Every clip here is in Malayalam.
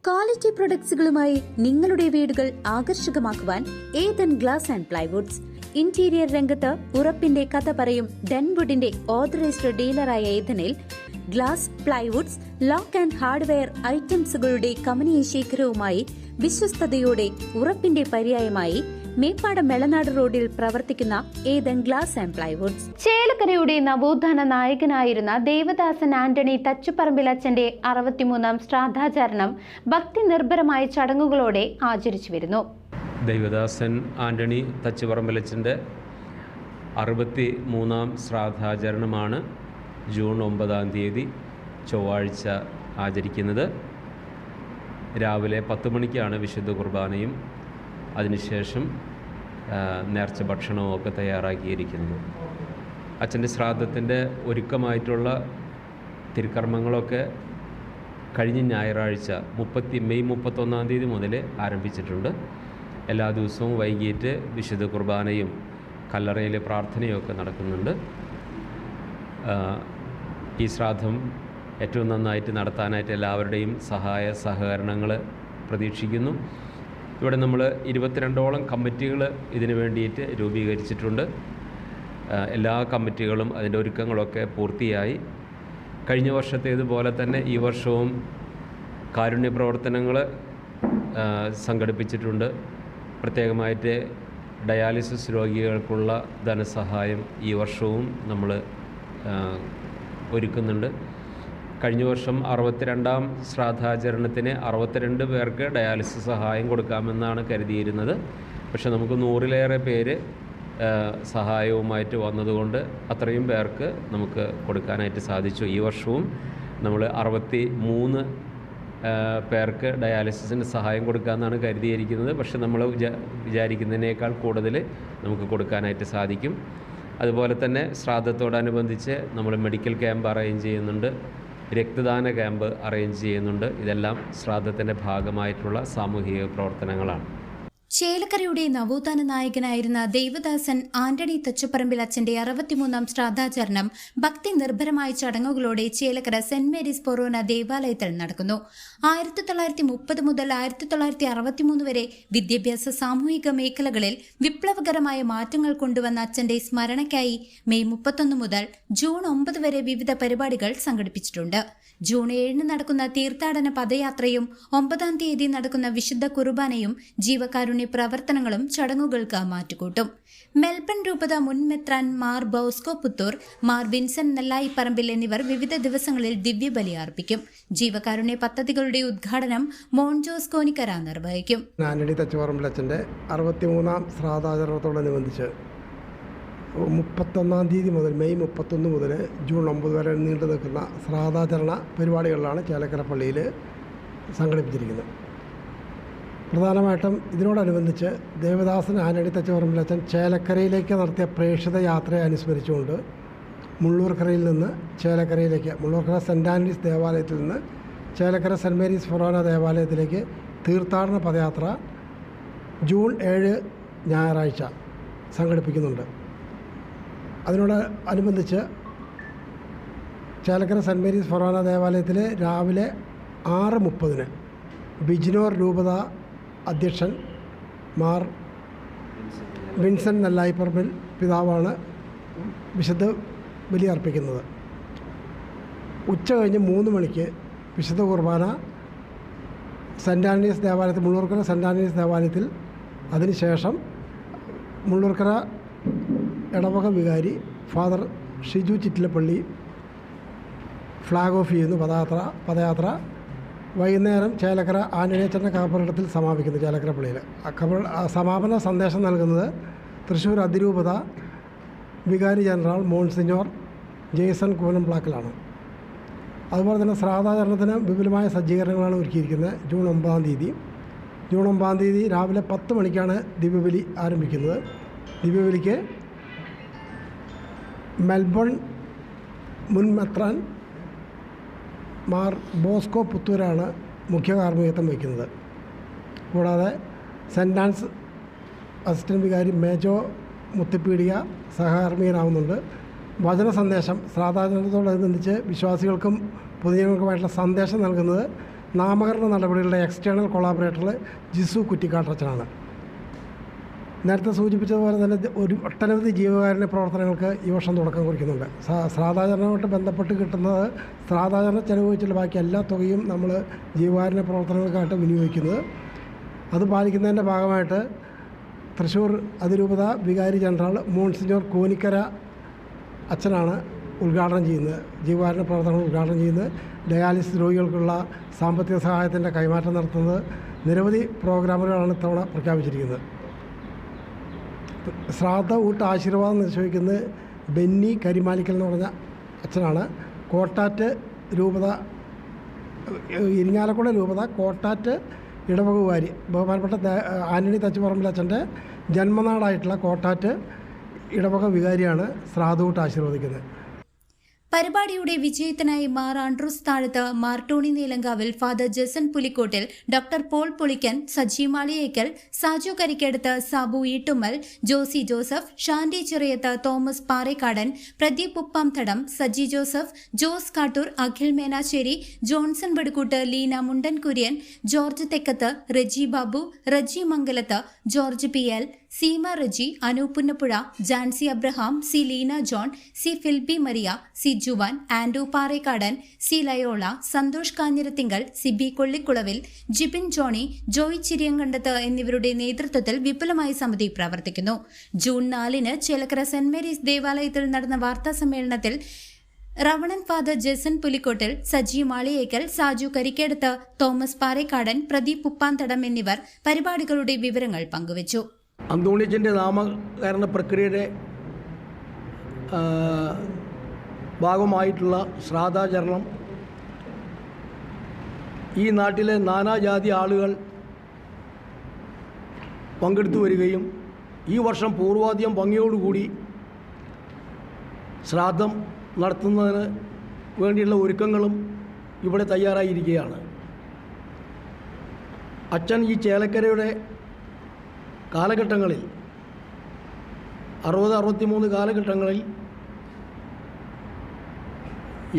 ക്വാളിറ്റി പ്രൊഡക്ട്സുകളുമായി നിങ്ങളുടെ വീടുകൾ ആകർഷകമാക്കുവാൻ Ethan glass and plywoods. Interior രംഗത്ത് ഉറപ്പിന്റെ കഥ പറയും ഡെൻവുഡിന്റെ ഓതറൈസ്ഡ് ഡീലറായ ഏതനിൽ glass, plywoods, lock and hardware ഐറ്റംസുകളുടെ കമനീയ ശേഖരവുമായി വിശ്വസ്തയോടെ ഉറപ്പിന്റെ പര്യായമായി മേപ്പാടം മെളനാട് റോഡിൽ പ്രവർത്തിക്കുന്ന ഏതൻ ഗ്ലാസ് ആൻഡ് പ്ലൈവുഡ്സ്. ചേലക്കരയുടെ നവോത്ഥാന നായകനായിരുന്ന ദേവദാസൻ ആന്റണി തച്ചുപറമ്പിലച്ചന്റെ 63-ാം ശ്രാദ്ധാചരണം ഭക്തി നിർഭരമായ ചടങ്ങുകളോടെ ആചരിച്ചു വരുന്നു. ദേവദാസൻ ആന്റണി തച്ചുപറമ്പിലച്ചന്റെ 63-ാം ശ്രാദ്ധാചരണമാണ് ജൂൺ 9-ാം തീയതി ചൊവ്വാഴ്ച ആചരിക്കുന്നത്. രാവിലെ 10 മണിക്കാണ് വിശുദ്ധ കുർബാനയും അതിനുശേഷം നേർച്ച ഭക്ഷണവും ഒക്കെ തയ്യാറാക്കിയിരിക്കുന്നത്. അച്ഛൻ്റെ ശ്രാദ്ധത്തിൻ്റെ ഒരുക്കമായിട്ടുള്ള തിരുക്കർമ്മങ്ങളൊക്കെ കഴിഞ്ഞ ഞായറാഴ്ച മെയ് 31-ാം തീയതി മുതൽ ആരംഭിച്ചിട്ടുണ്ട്. എല്ലാ ദിവസവും വൈകിട്ട് വിശുദ്ധ കുർബാനയും കല്ലറയിലെ പ്രാർത്ഥനയും ഒക്കെ നടക്കുന്നുണ്ട്. ഈ ശ്രാദ്ധം ഏറ്റവും നന്നായിട്ട് നടത്താനായിട്ട് എല്ലാവരുടെയും സഹായ സഹകരണങ്ങൾ പ്രതീക്ഷിക്കുന്നു. ഇവിടെ നമ്മൾ 22ഓളം കമ്മിറ്റികൾ ഇതിനു വേണ്ടിയിട്ട് രൂപീകരിച്ചിട്ടുണ്ട്. എല്ലാ കമ്മിറ്റികളും അതിൻ്റെ ഒരുക്കങ്ങളൊക്കെ പൂർത്തിയായി. കഴിഞ്ഞ വർഷത്തേതുപോലെ തന്നെ ഈ വർഷവും കാരുണ്യ പ്രവർത്തനങ്ങൾ സംഘടിപ്പിച്ചിട്ടുണ്ട്. പ്രത്യേകമായിട്ട് ഡയാലിസിസ് രോഗികൾക്കുള്ള ധനസഹായം ഈ വർഷവും നമ്മൾ ഒരുക്കുന്നുണ്ട്. കഴിഞ്ഞ വർഷം 62-ാം ശ്രാദ്ധാചരണത്തിന് 62 പേർക്ക് ഡയാലിസിസ് സഹായം കൊടുക്കാമെന്നാണ് കരുതിയിരുന്നത്. പക്ഷെ നമുക്ക് 100-ലേറെ പേര് സഹായവുമായിട്ട് വന്നതുകൊണ്ട് അത്രയും പേർക്ക് നമുക്ക് കൊടുക്കാനായിട്ട് സാധിച്ചു. ഈ വർഷവും നമ്മൾ 63 പേർക്ക് ഡയാലിസിസിന് സഹായം കൊടുക്കാമെന്നാണ് കരുതിയിരിക്കുന്നത്. പക്ഷെ നമ്മൾ വിചാരിക്കുന്നതിനേക്കാൾ കൂടുതൽ നമുക്ക് കൊടുക്കാനായിട്ട് സാധിക്കും. അതുപോലെ തന്നെ ശ്രാദ്ധത്തോടനുബന്ധിച്ച് നമ്മൾ മെഡിക്കൽ ക്യാമ്പ് അറേഞ്ച് ചെയ്യുന്നുണ്ട്, രക്തദാന ക്യാമ്പ് അറേഞ്ച് ചെയ്യുന്നുണ്ട്. ഇതെല്ലാം ശ്രാദ്ധത്തിൻ്റെ ഭാഗമായിട്ടുള്ള സാമൂഹിക പ്രവർത്തനങ്ങളാണ്. ചേലക്കരയുടെ നവോത്ഥാന നായകനായിരുന്ന ദേവദാസൻ ആന്റണി തച്ചുപറമ്പിലച്ചന്റെ 63-ാം ശ്രാദ്ധാചരണം ഭക്തി നിർഭരമായ ചടങ്ങുകളോടെ ചേലക്കര സെന്റ് മേരീസ് ഫൊറോന ദേവാലയത്തിൽ നടക്കുന്നു. 1930 മുതൽ 1963 വരെ വിദ്യാഭ്യാസ സാമൂഹിക മേഖലകളിൽ വിപ്ലവകരമായ മാറ്റങ്ങൾ കൊണ്ടുവന്ന അച്ഛന്റെ സ്മരണയ്ക്കായി മെയ് 31 മുതൽ ജൂൺ 9 വരെ വിവിധ പരിപാടികൾ സംഘടിപ്പിച്ചിട്ടുണ്ട്. ജൂൺ 7 നടക്കുന്ന തീർത്ഥാടന പദയാത്രയും 9-ാം തീയതി നടക്കുന്ന വിശുദ്ധ കുർബാനയും ജീവകാരുണ്യ പ്രവർത്തനങ്ങളും ചടങ്ങുകൾക്ക് മാറ്റുകൂട്ടും. മെൽബൺ രൂപത മുൻ മെത്രാൻ മാർ ബോസ്കോ പുത്തൂർ, മാർ വിൻസെന്റ് നെല്ലായിപ്പറമ്പിൽ എന്നിവർ വിവിധ ദിവസങ്ങളിൽ ദിവ്യബലി അർപ്പിക്കും. ജീവകാരുണ്യ പദ്ധതികളുടെ ഉദ്ഘാടനം മോൺ ജോസ് കോനിക്കര നിർവഹിക്കും. ആന്റണി തച്ചുപറമ്പിലച്ചന്റെ 63-ാം ശ്രാദ്ധാചരണത്തോടനുബന്ധിച്ച് 31-ാം തീയതി മുതൽ മെയ് 31 മുതൽ ജൂൺ 9 വരെ നീണ്ടു നിൽക്കുന്ന ശ്രാദ്ധാചരണ പരിപാടികളിലാണ് ചേലക്കര പള്ളിയിൽ സംഘടിപ്പിച്ചിരിക്കുന്നത്. പ്രധാനമായിട്ടും ഇതിനോടനുബന്ധിച്ച് ദേവദാസൻ ആന്റണി തച്ചുപറമ്പിലച്ചൻ ചേലക്കരയിലേക്ക് നടത്തിയ പ്രേക്ഷിത യാത്രയെ അനുസ്മരിച്ചുകൊണ്ട് മുള്ളൂർക്കരയിൽ നിന്ന് ചേലക്കരയിലേക്ക്, മുള്ളൂർക്കര സെൻറ് ആൻഡ്രീസ് ദേവാലയത്തിൽ നിന്ന് ചേലക്കര സെൻറ് മേരീസ് ഫൊറോന ദേവാലയത്തിലേക്ക് തീർത്ഥാടന പദയാത്ര ജൂൺ 7 ഞായറാഴ്ച സംഘടിപ്പിക്കുന്നുണ്ട്. അതിനോട് അനുബന്ധിച്ച് ചേലക്കര സെൻറ് മേരീസ് ഫൊറോന ദേവാലയത്തിൽ രാവിലെ 6:30 ബിജ്നോർ രൂപത അധ്യക്ഷൻ മാർ വിൻസെന്റ് നെല്ലായിപ്പറമ്പിൽ പിതാവാണ് വിശുദ്ധ ബലി അർപ്പിക്കുന്നത്. ഉച്ച കഴിഞ്ഞ് 3 മണിക്ക് വിശുദ്ധ കുർബാന സെൻറ് ആൻഡ്രീസ് ദേവാലയത്തിൽ, മുള്ളൂർക്കര സെൻറ് ആൻഡ്രീസ് ദേവാലയത്തിൽ. അതിനുശേഷം മുള്ളൂർക്കര ഇടവക വികാരി father Shiju Chittilappally flag off ചെയ്യുന്നു പദയാത്ര. വൈകുന്നേരം ചേലക്കര ആന്റണിയച്ചൻ്റെ കബറിടത്തിൽ സമാപിക്കുന്നു. ചേലക്കര പള്ളിയിൽ സമാപന സന്ദേശം നൽകുന്നത് തൃശ്ശൂർ അതിരൂപത വികാരി ജനറൽ മോൺസിഞ്ഞോർ ജെയ്സൺ കൂനംപ്ലാക്കലാണ്. അതുപോലെ തന്നെ ശ്രാദ്ധാചരണത്തിന് വിപുലമായ സജ്ജീകരണങ്ങളാണ് ഒരുക്കിയിരിക്കുന്നത്. ജൂൺ 9-ാം തീയതി രാവിലെ 10 മണിക്കാണ് ദിവ്യബലി ആരംഭിക്കുന്നത്. ദിവ്യബലിക്ക് മെൽബൺ മുൻ മെത്രാൻ മാർ ബോസ്കോ പുത്തൂരാണ് മുഖ്യ കാർമ്മികത്വം വഹിക്കുന്നത്. കൂടാതെ സെൻറ് ആൻസ് അസിസ്റ്റൻറ്റ് വികാരി മേജോ മുത്തിപ്പീടിക സഹകാർമ്മികനാവുന്നുണ്ട്. വചന സന്ദേശം ശ്രാദ്ധാചരണത്തോടനുബന്ധിച്ച് വിശ്വാസികൾക്കും പൊതുജനങ്ങൾക്കുമായിട്ടുള്ള സന്ദേശം നൽകുന്നത് നാമകരണ നടപടികളുടെ എക്സ്റ്റേണൽ കൊളാബറേറ്റർ ജിസു കുറ്റിക്കാട്ടച്ചനാണ്. നേരത്തെ സൂചിപ്പിച്ചതുപോലെ തന്നെ ഒട്ടനവധി ജീവകാരുണ്യ പ്രവർത്തനങ്ങൾക്ക് ഈ വർഷം തുടക്കം കുറിക്കുന്നുണ്ട്. ശ്രാദ്ധാചരണവുമായിട്ട് ബന്ധപ്പെട്ട് കിട്ടുന്നത് ശ്രാദ്ധാചരണ ചെലവ് വെച്ചുള്ള ബാക്കി എല്ലാ തുകയും നമ്മൾ ജീവകാരുണ്യ പ്രവർത്തനങ്ങൾക്കായിട്ട് വിനിയോഗിക്കുന്നത്. അത് പാലിക്കുന്നതിൻ്റെ ഭാഗമായിട്ട് തൃശ്ശൂർ അതിരൂപത വികാരി ജനറൽ മോൺസിഞ്ഞോർ കോനിക്കര അച്ഛനാണ് ഉദ്ഘാടനം ചെയ്യുന്നത്, ജീവകാരുണ്യ പ്രവർത്തനങ്ങൾ ഉദ്ഘാടനം ചെയ്യുന്നത്. ഡയാലിസിസ് രോഗികൾക്കുള്ള സാമ്പത്തിക സഹായത്തിൻ്റെ കൈമാറ്റം നടത്തുന്നത്. നിരവധി പ്രോഗ്രാമുകളാണ് ഇത്തവണ പ്രഖ്യാപിച്ചിരിക്കുന്നത്. ശ്രാദ്ധ ഊട്ട് ആശീർവാദം നിർവഹിക്കുന്നത് ബെന്നി കരിമാലിക്കൽ എന്ന് പറഞ്ഞ അച്ഛനാണ്. കോട്ടാറ്റ് രൂപത, ഇരിങ്ങാലക്കുട രൂപത കോട്ടാറ്റ് ഇടവകുവാരി ബഹുമാനപ്പെട്ട ആന്റണി തച്ചുപറമ്പിൽ അച്ഛൻ്റെ ജന്മനാടായിട്ടുള്ള കോട്ടാറ്റ് ഇടവക വികാരിയാണ് ശ്രാദ്ധ ഊട്ട് ആശീർവദിക്കുന്നത്. പരിപാടിയുടെ വിജയത്തിനായി Mar Andrews Thazhath, Mar Tony Neelankavil, father Jason Pulikottil, doctor Paul Pulickan, Saji Maliyekkal, Saju Karikkeduth, Sabu Eettummal, Josy Joseph, Shandy Chirayath, Thomas Parekkadan, Pradeep Uppamthadam, Saji Joseph, Jose Kattoor, Akhil Menassery, Johnson Badukkoot, Leena Mundan Kurian, George Thekkath, Reji Babu, Reji Mangalath, George P L, Seema Reji, Anu Punnappuzha, Jancy Abraham, സി ലീന ജോൺ, സി ഫിൽബി മരിയ, സി ജുവാൻ, ആൻഡ്രു പാറേക്കാടൻ, സി ലയോള, സന്തോഷ് കാഞ്ഞിരത്തിങ്കൽ, സിബി കൊള്ളിക്കുളവിൽ, ജിബിൻ ജോണി, ജോയ് ചിരിയങ്കണ്ടത്ത് എന്നിവരുടെ നേതൃത്വത്തിൽ വിപുലമായ സമിതി പ്രവർത്തിക്കുന്നു. ജൂൺ 4 ചേലക്കര സെന്റ് മേരീസ് ദേവാലയത്തിൽ നടന്ന വാർത്താ സമ്മേളനത്തിൽ റവണൻ ഫാദർ ജസൻ പുലിക്കോട്ടിൽ, സജി മാളിയേക്കൽ, സാജു കരിക്കേടത്ത്, തോമസ് പാറേക്കാടൻ, പ്രദീപ് ഉപ്പാന്തടം എന്നിവർ പരിപാടികളുടെ വിവരങ്ങൾ പങ്കുവച്ചു. അന്തോണിയച്ചൻ്റെ നാമകരണ പ്രക്രിയയുടെ ഭാഗമായിട്ടുള്ള ശ്രാദ്ധാചരണം ഈ നാട്ടിലെ നാനാജാതി ആളുകൾ പങ്കെടുത്തു വരികയും ഈ വർഷം പൂർവാധികം ഭംഗിയോടുകൂടി ശ്രാദ്ധം നടത്തുന്നതിന് വേണ്ടിയുള്ള ഒരുക്കങ്ങളും ഇവിടെ തയ്യാറായിരിക്കുകയാണ്. അച്ഛൻ ഈ ചേലക്കരയുടെ കാലഘട്ടങ്ങളിൽ 60-63 കാലഘട്ടങ്ങളിൽ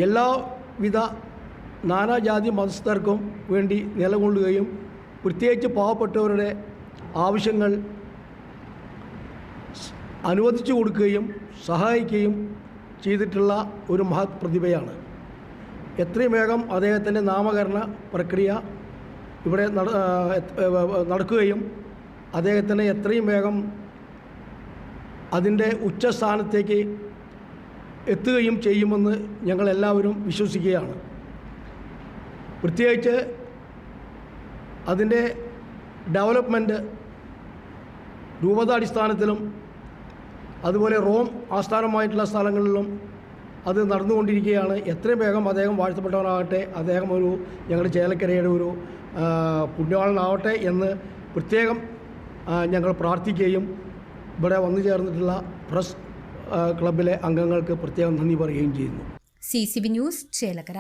എല്ലാവിധ നാനാജാതി മതസ്ഥർക്കും വേണ്ടി നിലകൊള്ളുകയും പ്രത്യേകിച്ച് പാവപ്പെട്ടവരുടെ ആവശ്യങ്ങൾ അനുവദിച്ചു കൊടുക്കുകയും സഹായിക്കുകയും ചെയ്തിട്ടുള്ള ഒരു മഹത് പ്രതിഭയാണ്. എത്രയും വേഗം അദ്ദേഹത്തിൻ്റെ നാമകരണ പ്രക്രിയ ഇവിടെ നടക്കുകയും അദ്ദേഹത്തിന് എത്രയും വേഗം അതിൻ്റെ ഉച്ചസ്ഥാനത്തേക്ക് എത്തുകയും ചെയ്യുമെന്ന് ഞങ്ങളെല്ലാവരും വിശ്വസിക്കുകയാണ്. പ്രത്യേകിച്ച് അതിൻ്റെ ഡെവലപ്മെൻറ്റ് രൂപതാടിസ്ഥാനത്തിലും അതുപോലെ റോം ആസ്ഥാനമായിട്ടുള്ള സ്ഥലങ്ങളിലും അത് നടന്നുകൊണ്ടിരിക്കുകയാണ്. എത്രയും വേഗം അദ്ദേഹം വാഴ്ത്തപ്പെട്ടവനാകട്ടെ, അദ്ദേഹം ഞങ്ങളുടെ ചേലക്കരയുടെ ഒരു പുണ്യവാളനാവട്ടെ എന്ന് പ്രത്യേകം ഞങ്ങൾ പ്രാർത്ഥിക്കുകയും ഇവിടെ വന്നു ചേർന്നിട്ടുള്ള പ്രസ് ക്ലബിലെ അംഗങ്ങൾക്ക് പ്രത്യേകം നന്ദി പറയുകയും ചെയ്യുന്നു. CCB news Chelakkara.